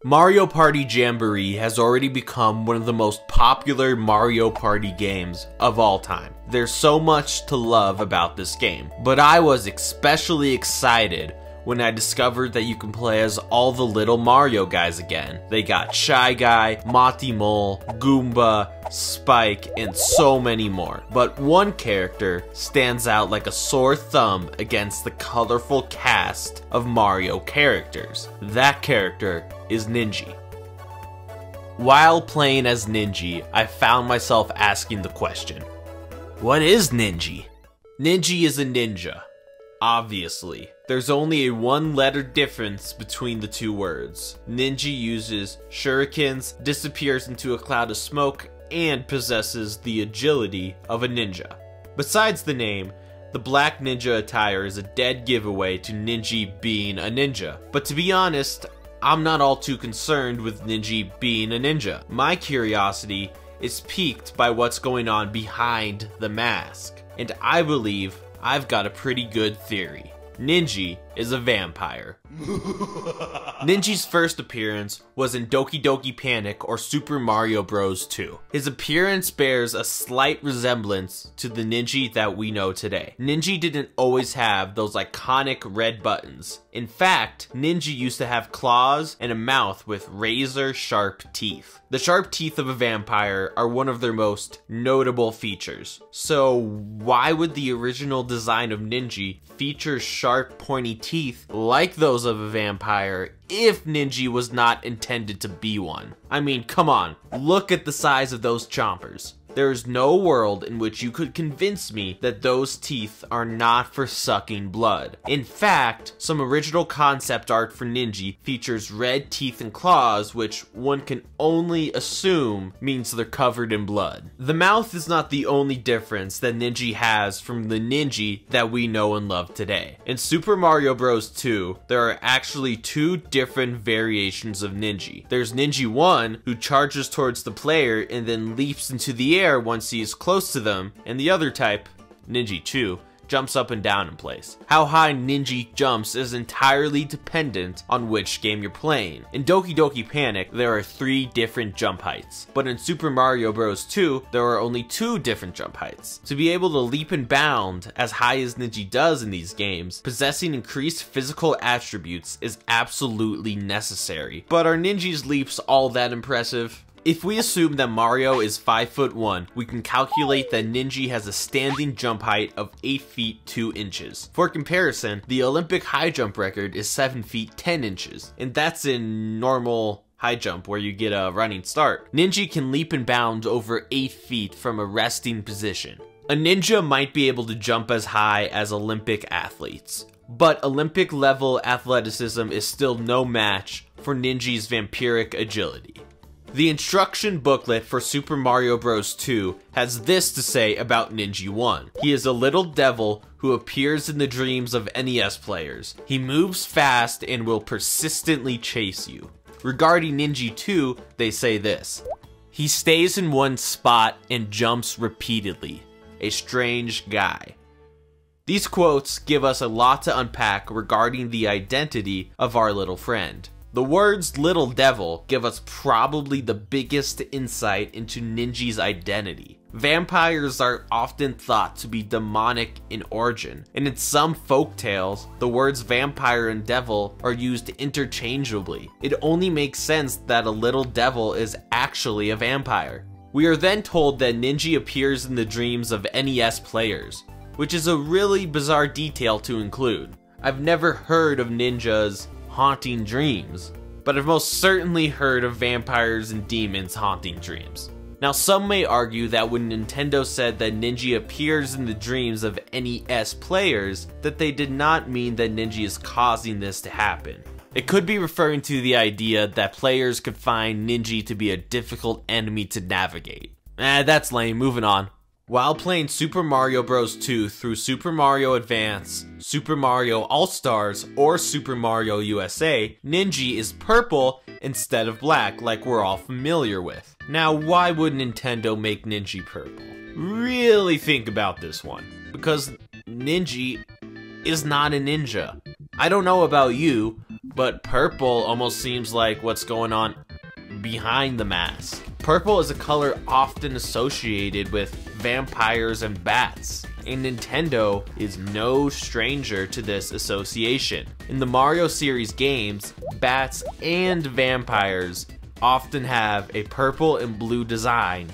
Mario Party Jamboree has already become one of the most popular Mario Party games of all time. There's so much to love about this game, but I was especially excited when I discovered that you can play as all the little Mario guys again. They got Shy Guy, Monty Mole, Goomba, Spike, and so many more. But one character stands out like a sore thumb against the colorful cast of Mario characters. That character is Ninja. While playing as Ninja, I found myself asking the question, what is Ninja? Ninja is a ninja. Obviously, there's only a one-letter difference between the two words. Ninja uses shurikens, disappears into a cloud of smoke, and possesses the agility of a ninja. Besides the name, the black ninja attire is a dead giveaway to Ninja being a ninja. But to be honest, I'm not all too concerned with Ninja being a ninja. My curiosity is piqued by what's going on behind the mask, and I believe I've got a pretty good theory. Ninja is a vampire. Ninja's first appearance was in Doki Doki Panic or Super Mario Bros. 2. His appearance bears a slight resemblance to the Ninja that we know today. Ninja didn't always have those iconic red buttons. In fact, Ninja used to have claws and a mouth with razor-sharp teeth. The sharp teeth of a vampire are one of their most notable features. So why would the original design of Ninja feature sharp, pointy teeth like those of a vampire if Ninja was not intended to be one? I mean, come on, look at the size of those chompers. There is no world in which you could convince me that those teeth are not for sucking blood. In fact, some original concept art for Ninja features red teeth and claws, which one can only assume means they're covered in blood. The mouth is not the only difference that Ninja has from the Ninja that we know and love today. In Super Mario Bros. 2, there are actually two different variations of Ninja. There's Ninja 1, who charges towards the player and then leaps into the air once he is close to them, and the other type, Ninja 2, jumps up and down in place. How high Ninja jumps is entirely dependent on which game you're playing. In Doki Doki Panic, there are 3 different jump heights, but in Super Mario Bros. 2, there are only 2 different jump heights. To be able to leap and bound as high as Ninja does in these games, possessing increased physical attributes is absolutely necessary. But are Ninja's leaps all that impressive? If we assume that Mario is 5'1", we can calculate that Ninja has a standing jump height of 8 feet 2 inches. For comparison, the Olympic high jump record is 7 feet 10 inches, and that's in normal high jump where you get a running start. Ninja can leap and bound over 8 feet from a resting position. A ninja might be able to jump as high as Olympic athletes, but Olympic level athleticism is still no match for Ninja's vampiric agility. The instruction booklet for Super Mario Bros. 2 has this to say about Ninja 1. He is a little devil who appears in the dreams of NES players. He moves fast and will persistently chase you. Regarding Ninja 2, they say this: he stays in one spot and jumps repeatedly. A strange guy. These quotes give us a lot to unpack regarding the identity of our little friend. The words little devil give us probably the biggest insight into Ninja's identity. Vampires are often thought to be demonic in origin, and in some folk tales, the words vampire and devil are used interchangeably. It only makes sense that a little devil is actually a vampire. We are then told that Ninja appears in the dreams of NES players, which is a really bizarre detail to include. I've never heard of ninjas haunting dreams, but I've most certainly heard of vampires and demons haunting dreams. Now, some may argue that when Nintendo said that Ninja appears in the dreams of NES players, that they did not mean that Ninja is causing this to happen. It could be referring to the idea that players could find Ninja to be a difficult enemy to navigate. That's lame, moving on. While playing Super Mario Bros. 2 through Super Mario Advance, Super Mario All-Stars, or Super Mario USA, Ninja is purple instead of black like we're all familiar with. Now, why would Nintendo make Ninja purple? Really think about this one, because Ninja is not a ninja. I don't know about you, but purple almost seems like what's going on behind the mask. Purple is a color often associated with vampires and bats, and Nintendo is no stranger to this association. In the Mario series games, bats and vampires often have a purple and blue design.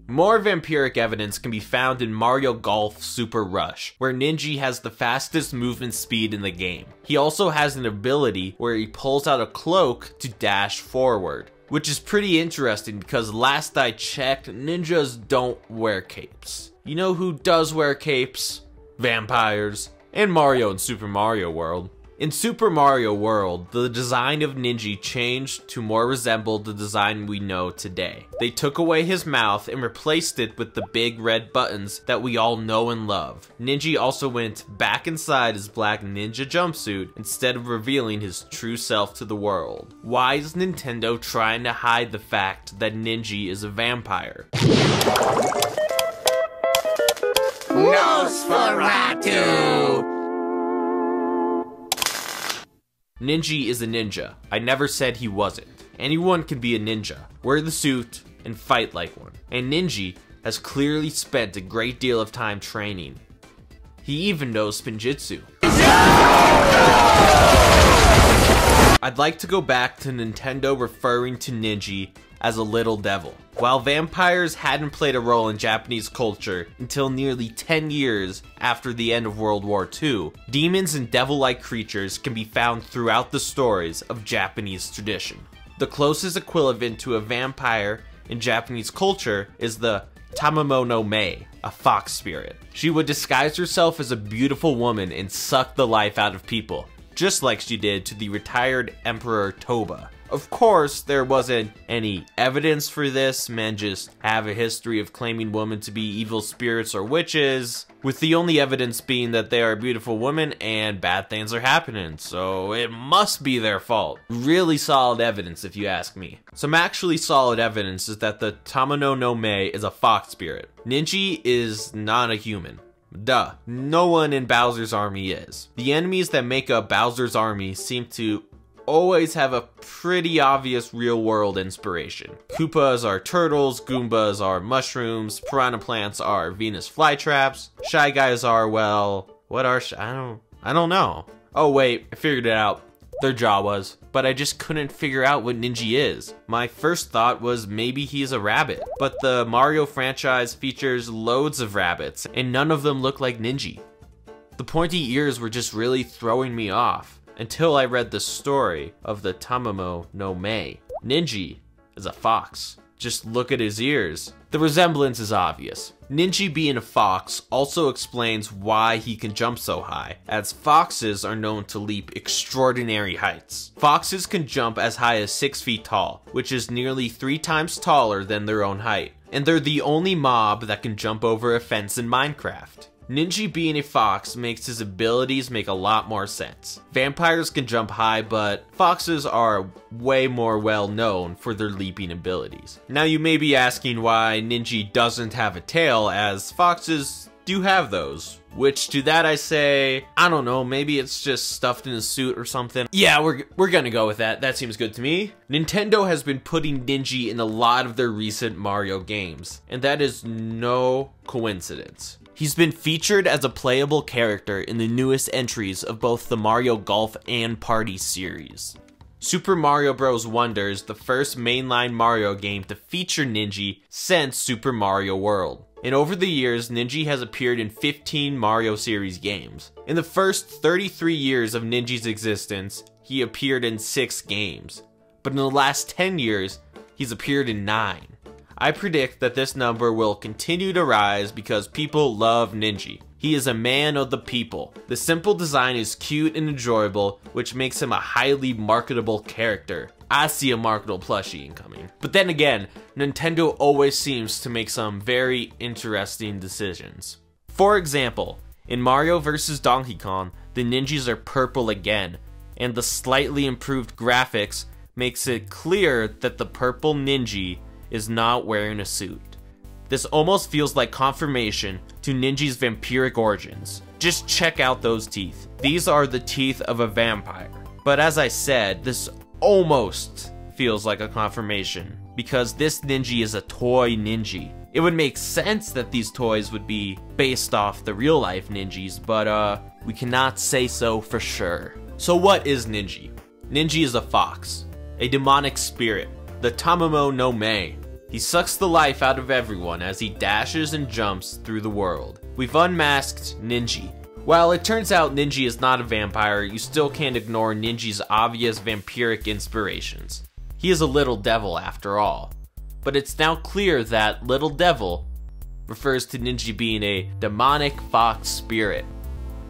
More vampiric evidence can be found in Mario Golf Super Rush, where Ninja has the fastest movement speed in the game. He also has an ability where he pulls out a cloak to dash forward, which is pretty interesting because last I checked, ninjas don't wear capes. You know who does wear capes? Vampires. And Mario in Super Mario World. In Super Mario World, the design of Ninja changed to more resemble the design we know today. They took away his mouth and replaced it with the big red buttons that we all know and love. Ninja also went back inside his black ninja jumpsuit instead of revealing his true self to the world. Why is Nintendo trying to hide the fact that Ninja is a vampire? Nosferatu! Ninja is a ninja. I never said he wasn't. Anyone can be a ninja, wear the suit, and fight like one. And Ninja has clearly spent a great deal of time training. He even knows Spinjitzu. I'd like to go back to Nintendo referring to Ninja as a little devil. While vampires hadn't played a role in Japanese culture until nearly 10 years after the end of World War II, demons and devil-like creatures can be found throughout the stories of Japanese tradition. The closest equivalent to a vampire in Japanese culture is the Tamamo no Mae, a fox spirit. She would disguise herself as a beautiful woman and suck the life out of people, just like she did to the retired Emperor Toba. Of course, there wasn't any evidence for this, men just have a history of claiming women to be evil spirits or witches, with the only evidence being that they are beautiful women and bad things are happening, so it must be their fault. Really solid evidence if you ask me. Some actually solid evidence is that the Tamamo no Mae is a fox spirit. Ninja is not a human. Duh, no one in Bowser's army is. The enemies that make up Bowser's army seem to always have a pretty obvious real-world inspiration. Koopas are turtles, Goombas are mushrooms, piranha plants are Venus flytraps, Shy Guys are, well, what are I don't know. Oh wait, I figured it out. They're Jawas, but I just couldn't figure out what Ninja is. My first thought was maybe he's a rabbit, but the Mario franchise features loads of rabbits, and none of them look like Ninja. The pointy ears were just really throwing me off, until I read the story of the Tamamo no Mae. Ninja is a fox. Just look at his ears. The resemblance is obvious. Ninja being a fox also explains why he can jump so high, as foxes are known to leap extraordinary heights. Foxes can jump as high as 6 feet tall, which is nearly 3 times taller than their own height. And they're the only mob that can jump over a fence in Minecraft. Ninja being a fox makes his abilities make a lot more sense. Vampires can jump high, but foxes are way more well known for their leaping abilities. Now you may be asking why Ninja doesn't have a tail, as foxes do have those. Which to that I say, I don't know, maybe it's just stuffed in a suit or something. Yeah, we're gonna go with that. That seems good to me. Nintendo has been putting Ninja in a lot of their recent Mario games, and that is no coincidence. He's been featured as a playable character in the newest entries of both the Mario Golf and Party series. Super Mario Bros. Wonder is the first mainline Mario game to feature Ninja since Super Mario World. And over the years, Ninja has appeared in 15 Mario series games. In the first 33 years of Ninja's existence, he appeared in 6 games. But in the last 10 years, he's appeared in 9. I predict that this number will continue to rise because people love Ninja. He is a man of the people. The simple design is cute and enjoyable, which makes him a highly marketable character. I see a marketable plushie incoming. But then again, Nintendo always seems to make some very interesting decisions. For example, in Mario vs. Donkey Kong, the ninjas are purple again, and the slightly improved graphics makes it clear that the purple ninja is not wearing a suit. This almost feels like confirmation to Ninja's vampiric origins. Just check out those teeth. These are the teeth of a vampire. But as I said, this almost feels like a confirmation, because this Ninja is a toy Ninja. It would make sense that these toys would be based off the real life Ninjas, but we cannot say so for sure. So what is Ninja? Ninja is a fox, a demonic spirit, the Tamamo no Mei. He sucks the life out of everyone as he dashes and jumps through the world. We've unmasked Ninja. While it turns out Ninja is not a vampire, you still can't ignore Ninja's obvious vampiric inspirations. He is a little devil after all. But it's now clear that little devil refers to Ninja being a demonic fox spirit.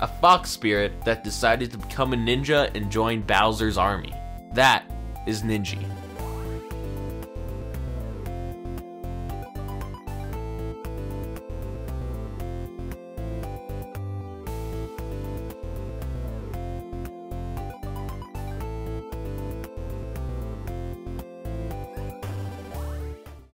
A fox spirit that decided to become a ninja and join Bowser's army. That is Ninja.